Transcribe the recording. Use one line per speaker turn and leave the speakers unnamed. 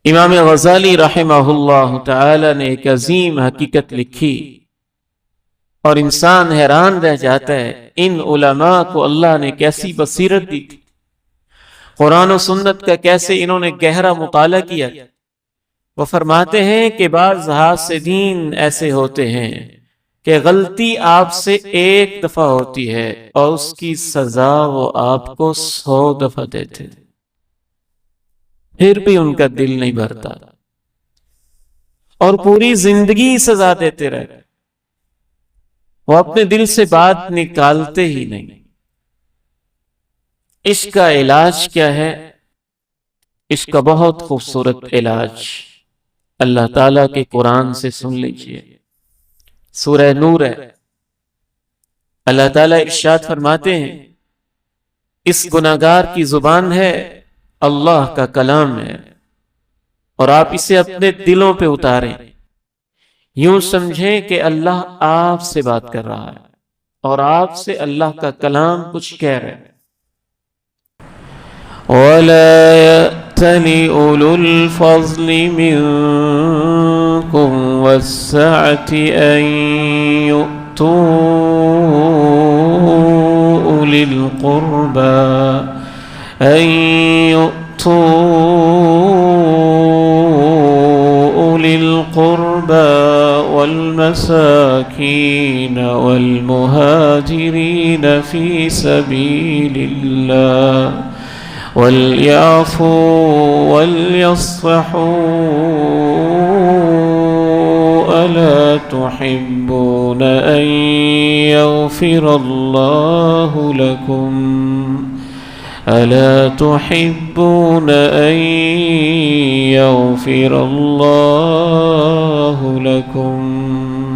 امام غزالی رحمہ اللہ تعالی نے ایک عظیم حقیقت لکھی اور انسان حیران رہ جاتا ہے ان علماء کو اللہ نے کیسی بصیرت دی تھی، قرآن و سنت کا کیسے انہوں نے گہرا مطالعہ کیا۔ وہ فرماتے ہیں کہ بعض حاسدین ایسے ہوتے ہیں کہ غلطی آپ سے ایک دفعہ ہوتی ہے اور اس کی سزا وہ آپ کو 100 دفعہ دیتے ہیں، پھر بھی ان کا دل نہیں بھرتا اور پوری زندگی سزا دیتے رہتے، وہ اپنے دل سے بات نکالتے ہی نہیں۔ عشق کا علاج کیا ہے؟ عشق کا بہت خوبصورت علاج اللہ تعالیٰ کے قرآن سے سن لیجئے، سورہ نور ہے۔ اللہ تعالیٰ ارشاد فرماتے ہیں اس گناہگار کی زبان ہے، اللہ کا کلام ہے، اور آپ اسے اپنے دلوں پہ اتاریں، یوں سمجھیں کہ اللہ آپ سے بات کر رہا ہے اور آپ سے اللہ کا کلام کچھ کہہ رہے ہیں۔ وَلَا يَأْتَلِ أُولُو الْفَضْلِ مِنْكُمْ وَالسَّعَةِ أَنْ يُؤْتُوا أُولِي الْقُرْبَى والمساكين والمهاجرين في سبيل الله وليعفوا وليصفحوا ألا تحبون أن يغفر الله لكم ألا تحبون أن يغفر الله لكم